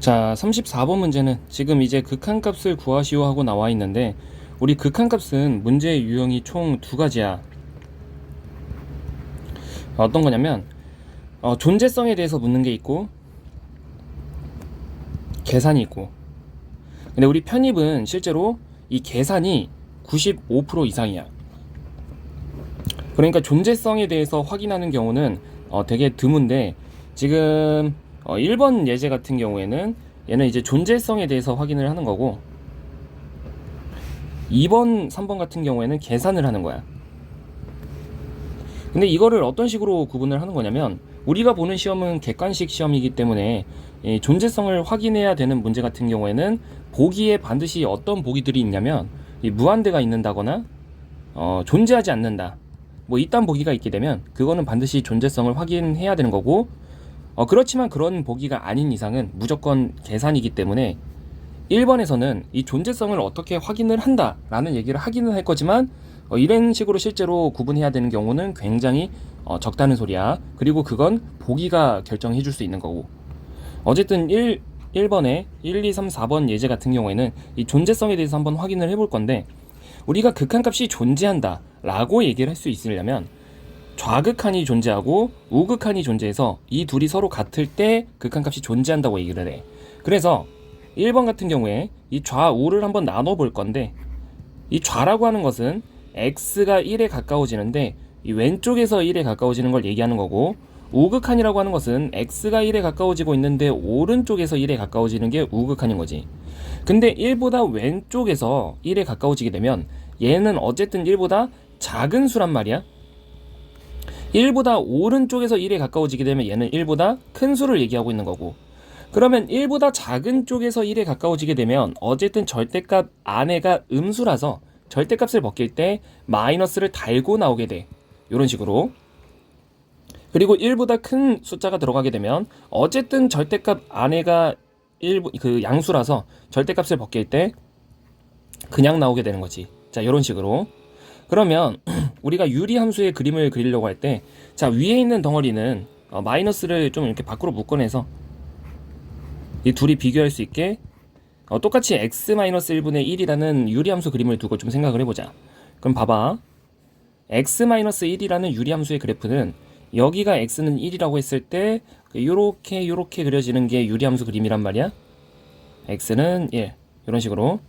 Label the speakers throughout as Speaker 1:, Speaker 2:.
Speaker 1: 자, 34번 문제는 지금 이제 극한값을 구하시오 하고 나와 있는데, 우리 극한값은 문제의 유형이 총 두 가지야. 어떤 거냐면 존재성에 대해서 묻는 게 있고 계산이 있고. 근데 우리 편입은 실제로 이 계산이 95% 이상이야. 그러니까 존재성에 대해서 확인하는 경우는 되게 드문데, 지금 1번 예제 같은 경우에는 얘는 이제 존재성에 대해서 확인을 하는 거고, 2번, 3번 같은 경우에는 계산을 하는 거야. 근데 이거를 어떤 식으로 구분을 하는 거냐면, 우리가 보는 시험은 객관식 시험이기 때문에 이 존재성을 확인해야 되는 문제 같은 경우에는 보기에 반드시 어떤 보기들이 있냐면, 이 무한대가 있는다거나 존재하지 않는다, 뭐 이딴 보기가 있게 되면 그거는 반드시 존재성을 확인해야 되는 거고, 그렇지만 그런 보기가 아닌 이상은 무조건 계산이기 때문에 1번에서는 이 존재성을 어떻게 확인을 한다 라는 얘기를 하기는 할 거지만, 이런 식으로 실제로 구분해야 되는 경우는 굉장히 적다는 소리야. 그리고 그건 보기가 결정해 줄 수 있는 거고, 어쨌든 1번에 1, 2, 3, 4번 예제 같은 경우에는 이 존재성에 대해서 한번 확인을 해볼 건데, 우리가 극한값이 존재한다 라고 얘기를 할 수 있으려면 좌극한이 존재하고 우극한이 존재해서 이 둘이 서로 같을 때 극한값이 존재한다고 얘기를 해. 그래서 1번 같은 경우에 이 좌우를 한번 나눠 볼 건데, 이 좌라고 하는 것은 x가 1에 가까워지는데 이 왼쪽에서 1에 가까워지는 걸 얘기하는 거고, 우극한이라고 하는 것은 x가 1에 가까워지고 있는데 오른쪽에서 1에 가까워지는 게 우극한인 거지. 근데 1보다 왼쪽에서 1에 가까워지게 되면 얘는 어쨌든 1보다 작은 수란 말이야. 1보다 오른쪽에서 1에 가까워지게 되면 얘는 1보다 큰 수를 얘기하고 있는 거고, 그러면 1보다 작은 쪽에서 1에 가까워지게 되면 어쨌든 절대값 안에가 음수라서 절대값을 벗길 때 마이너스를 달고 나오게 돼. 이런 식으로. 그리고 1보다 큰 숫자가 들어가게 되면 어쨌든 절대값 안에가 그 양수라서 절대값을 벗길 때 그냥 나오게 되는 거지. 자, 이런 식으로. 그러면 우리가 유리함수의 그림을 그리려고 할 때, 자, 위에 있는 덩어리는 마이너스를 좀 이렇게 밖으로 묶어내서 이 둘이 비교할 수 있게 똑같이 x-1분의 1이라는 유리함수 그림을 두고 좀 생각을 해보자. 그럼 봐봐. x-1이라는 유리함수의 그래프는 여기가 x는 1이라고 했을 때 요렇게 그려지는 게 유리함수 그림이란 말이야. x는 1, 이런 식으로.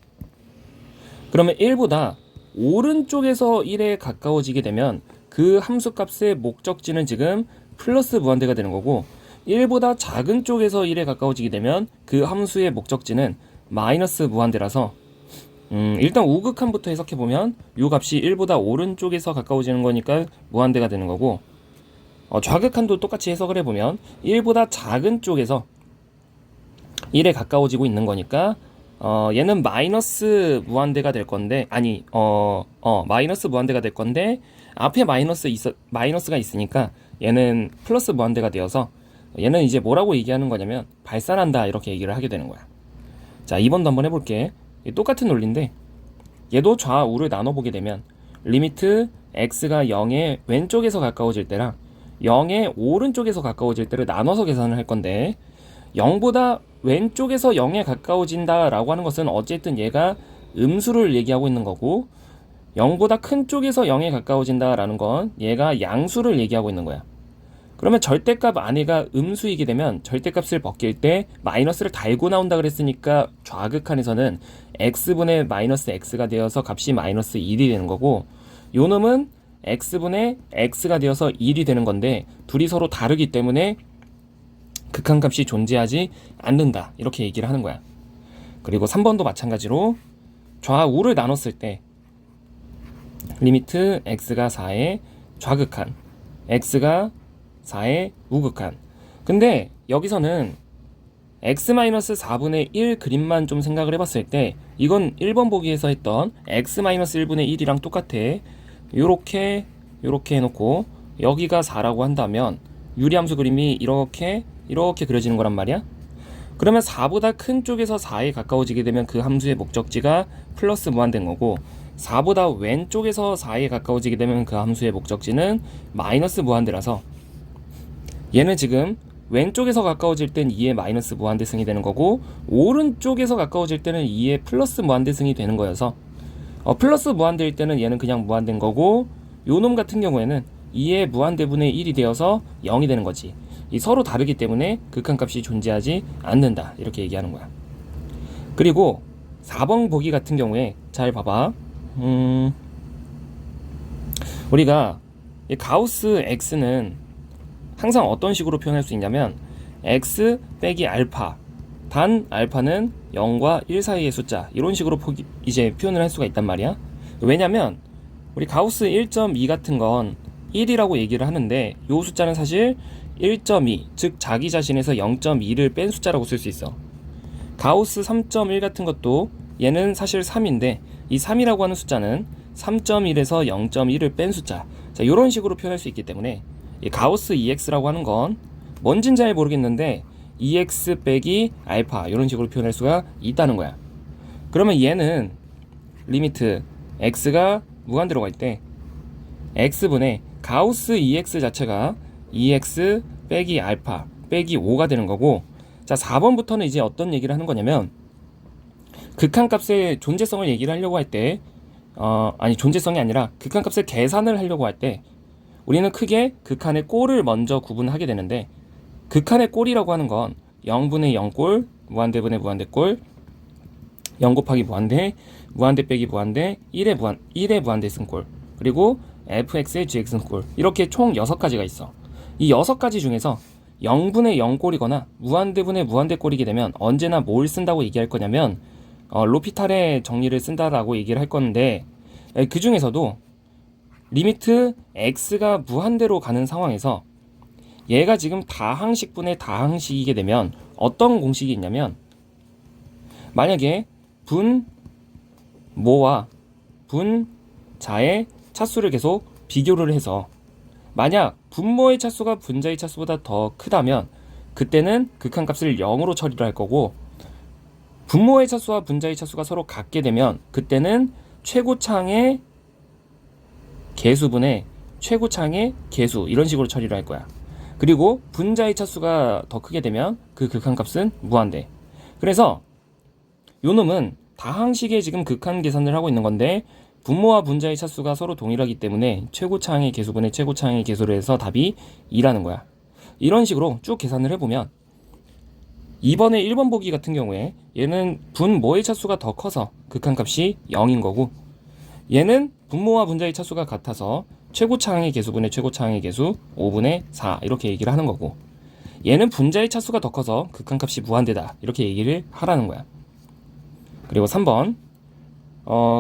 Speaker 1: 그러면 1보다 오른쪽에서 1에 가까워지게 되면 그 함수값의 목적지는 지금 플러스 무한대가 되는 거고, 1보다 작은 쪽에서 1에 가까워지게 되면 그 함수의 목적지는 마이너스 무한대라서, 일단 우극한부터 해석해보면 이 값이 1보다 오른쪽에서 가까워지는 거니까 무한대가 되는 거고, 좌극한도 똑같이 해석을 해보면 1보다 작은 쪽에서 1에 가까워지고 있는 거니까 얘는 마이너스 무한대가 될 건데, 아니 마이너스 무한대가 될 건데, 앞에 마이너스가 있으니까 얘는 플러스 무한대가 되어서 얘는 이제 뭐라고 얘기하는 거냐면 발산한다, 이렇게 얘기를 하게 되는 거야. 자, 2번도 한번 해볼게. 똑같은 논리인데 얘도 좌우를 나눠보게 되면 리미트 x가 0의 왼쪽에서 가까워질 때랑 0의 오른쪽에서 가까워질 때를 나눠서 계산을 할 건데, 0보다 왼쪽에서 0에 가까워진다 라고 하는 것은 어쨌든 얘가 음수를 얘기하고 있는 거고, 0보다 큰 쪽에서 0에 가까워진다 라는 건 얘가 양수를 얘기하고 있는 거야. 그러면 절대값 안에가 음수이게 되면 절대값을 벗길 때 마이너스를 달고 나온다 그랬으니까 좌극한에서는 x분의 마이너스 x가 되어서 값이 마이너스 1이 되는 거고, 요 놈은 x분의 x가 되어서 1이 되는 건데, 둘이 서로 다르기 때문에 극한값이 존재하지 않는다, 이렇게 얘기를 하는 거야. 그리고 3번도 마찬가지로 좌우를 나눴을 때 리미트 x가 4의 좌극한, x가 4의 우극한. 근데 여기서는 x-4분의 1 그림만 좀 생각을 해봤을 때 이건 1번 보기에서 했던 x-1분의 1이랑 똑같아. 요렇게 해놓고 여기가 4라고 한다면 유리함수 그림이 이렇게 그려지는 거란 말이야. 그러면 4보다 큰 쪽에서 4에 가까워지게 되면 그 함수의 목적지가 플러스 무한대인 거고, 4보다 왼쪽에서 4에 가까워지게 되면 그 함수의 목적지는 마이너스 무한대라서 얘는 지금 왼쪽에서 가까워질 땐 2의 마이너스 무한대승이 되는 거고, 오른쪽에서 가까워질 때는 2의 플러스 무한대승이 되는 거여서 플러스 무한대일 때는 얘는 그냥 무한대인 거고, 요놈 같은 경우에는 2의 무한대분의 1이 되어서 0이 되는 거지. 이 서로 다르기 때문에 극한값이 존재하지 않는다, 이렇게 얘기하는 거야. 그리고 4번 보기 같은 경우에 잘 봐봐. 우리가 이 가우스 x는 항상 어떤 식으로 표현할 수 있냐면 x 빼기 알파, 단 알파는 0과 1 사이의 숫자, 이런 식으로 이제 표현을 할 수가 있단 말이야. 왜냐면 우리 가우스 1.2 같은 건 1이라고 얘기를 하는데, 이 숫자는 사실 1.2, 즉 자기 자신에서 0.2를 뺀 숫자라고 쓸 수 있어. 가우스 3.1 같은 것도 얘는 사실 3인데, 이 3이라고 하는 숫자는 3.1에서 0.1을 뺀 숫자. 자, 이런 식으로 표현할 수 있기 때문에 이 가우스 EX라고 하는 건 뭔진 잘 모르겠는데 EX 빼기 알파, 이런 식으로 표현할 수가 있다는 거야. 그러면 얘는 리미트 x가 무한대로 갈 때 x분의 가우스 EX 자체가 EX 빼기 알파 빼기 5가 되는 거고, 자 4번부터는 이제 어떤 얘기를 하는 거냐면 극한값의 존재성을 얘기를 하려고 할 때 존재성이 아니라 극한값의 계산을 하려고 할 때 우리는 크게 극한의 꼴을 먼저 구분하게 되는데, 극한의 꼴이라고 하는 건 0분의 0꼴, 무한대분의 무한대꼴, 0 곱하기 무한대, 무한대 빼기 무한대, 1의 무한대 승꼴, 그리고 fx의 gx 승꼴, 이렇게 총 6가지가 있어. 이 6가지 중에서 0분의 0꼴이거나 무한대분의 무한대꼴이게 되면 언제나 뭘 쓴다고 얘기할 거냐면 로피탈의 정리를 쓴다라고 얘기를 할 건데, 그 중에서도 리미트 x가 무한대로 가는 상황에서 얘가 지금 다항식분의 다항식이게 되면 어떤 공식이 있냐면, 만약에 분모와 분자의 차수를 계속 비교를 해서 만약 분모의 차수가 분자의 차수보다 더 크다면 그때는 극한값을 0으로 처리를 할 거고, 분모의 차수와 분자의 차수가 서로 같게 되면 그때는 최고창의 개수분의 최고창의 개수, 이런 식으로 처리를 할 거야. 그리고 분자의 차수가 더 크게 되면 그 극한값은 무한대. 그래서 요놈은 다항식의 지금 극한 계산을 하고 있는 건데, 분모와 분자의 차수가 서로 동일하기 때문에 최고차항의 개수분의 최고차항의 개수를 해서 답이 2라는 거야. 이런 식으로 쭉 계산을 해보면 2번의 1번 보기 같은 경우에 얘는 분모의 차수가 더 커서 극한값이 0인 거고, 얘는 분모와 분자의 차수가 같아서 최고차항의 개수분의 최고차항의 개수 5분의 4, 이렇게 얘기를 하는 거고, 얘는 분자의 차수가 더 커서 극한값이 무한대다, 이렇게 얘기를 하라는 거야. 그리고 3번,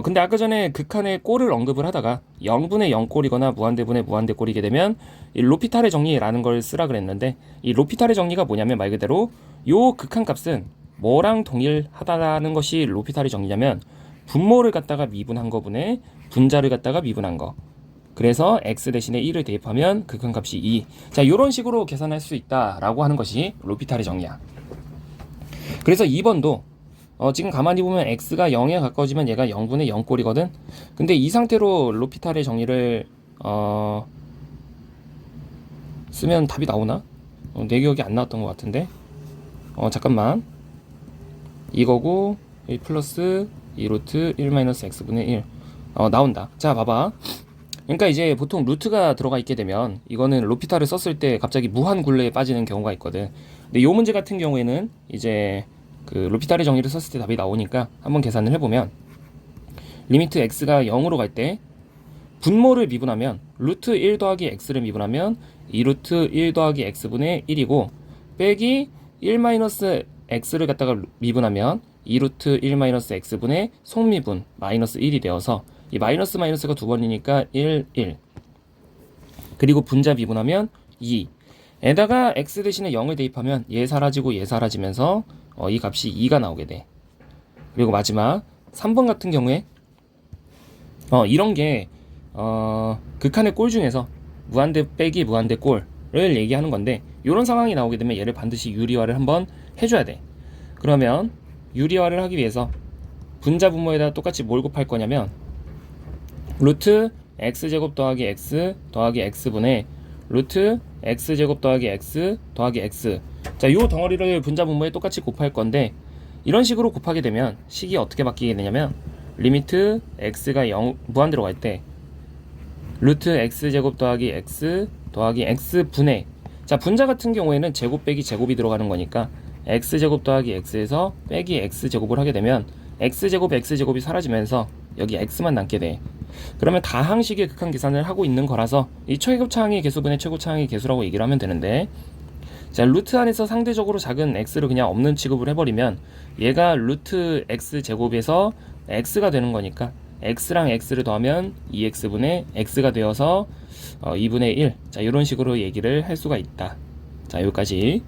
Speaker 1: 근데 아까 전에 극한의 꼴을 언급을 하다가 0분의 0꼴이거나 무한대분의 무한대꼴이게 되면 이 로피탈의 정리라는 걸 쓰라 그랬는데, 이 로피탈의 정리가 뭐냐면 말 그대로 요 극한값은 뭐랑 동일하다라는 것이 로피탈의 정리냐면 분모를 갖다가 미분한 거분에 분자를 갖다가 미분한 거. 그래서 x 대신에 1을 대입하면 극한값이 2. 자, 요런 식으로 계산할 수 있다라고 하는 것이 로피탈의 정리야. 그래서 2번도 지금 가만히 보면 x가 0에 가까워지면 얘가 0분의 0꼴이거든. 근데 이 상태로 로피탈의 정리를 쓰면 답이 나오나? 내 기억이 안 나왔던 것 같은데. 잠깐만. 이거고 1 플러스 2 루트 1 마이너스 x분의 1 나온다. 자, 봐봐. 그러니까 이제 보통 루트가 들어가 있게 되면 이거는 로피탈을 썼을 때 갑자기 무한 굴레에 빠지는 경우가 있거든. 근데 요 문제 같은 경우에는 이제 그 로피탈의 정리를 썼을 때 답이 나오니까 한번 계산을 해보면, 리미트 x가 0으로 갈 때 분모를 미분하면 루트 1 더하기 x를 미분하면 2 루트 1 더하기 x분의 1이고, 빼기 1 마이너스 x를 갖다가 미분하면 2 루트 1 마이너스 x분의 속미분 마이너스 1이 되어서 이 마이너스 마이너스가 두 번이니까 1, 1. 그리고 분자 미분하면 2. 에다가 x 대신에 0을 대입하면 얘 사라지고 얘 사라지면서 이 값이 2가 나오게 돼. 그리고 마지막 3번 같은 경우에 이런 게 극한의 꼴 중에서 무한대 빼기 무한대 꼴을 얘기하는 건데, 이런 상황이 나오게 되면 얘를 반드시 유리화를 한번 해줘야 돼. 그러면 유리화를 하기 위해서 분자 분모에다 똑같이 뭘 곱할 거냐면 루트 x제곱 더하기 x 더하기 x분의 루트 x제곱 더하기 x 더하기 x. 자, 요 덩어리를 분자 분모에 똑같이 곱할 건데 이런 식으로 곱하게 되면 식이 어떻게 바뀌게 되냐면 리미트 x가 0 무한대로 갈 때 루트 x제곱 더하기 x 더하기 x분의, 자, 분자 같은 경우에는 제곱 빼기 제곱이 들어가는 거니까 x제곱 더하기 x에서 빼기 x제곱을 하게 되면 x제곱 x제곱이 사라지면서 여기 x만 남게 돼. 그러면 다항식의 극한 계산을 하고 있는 거라서 이 최고차항의 개수분의 최고차항의 개수라고 얘기를 하면 되는데, 자, 루트 안에서 상대적으로 작은 x를 그냥 없는 취급을 해버리면 얘가 루트 x제곱에서 x가 되는 거니까 x랑 x를 더하면 2x분의 x가 되어서 2분의 1. 자, 이런 식으로 얘기를 할 수가 있다. 자, 여기까지.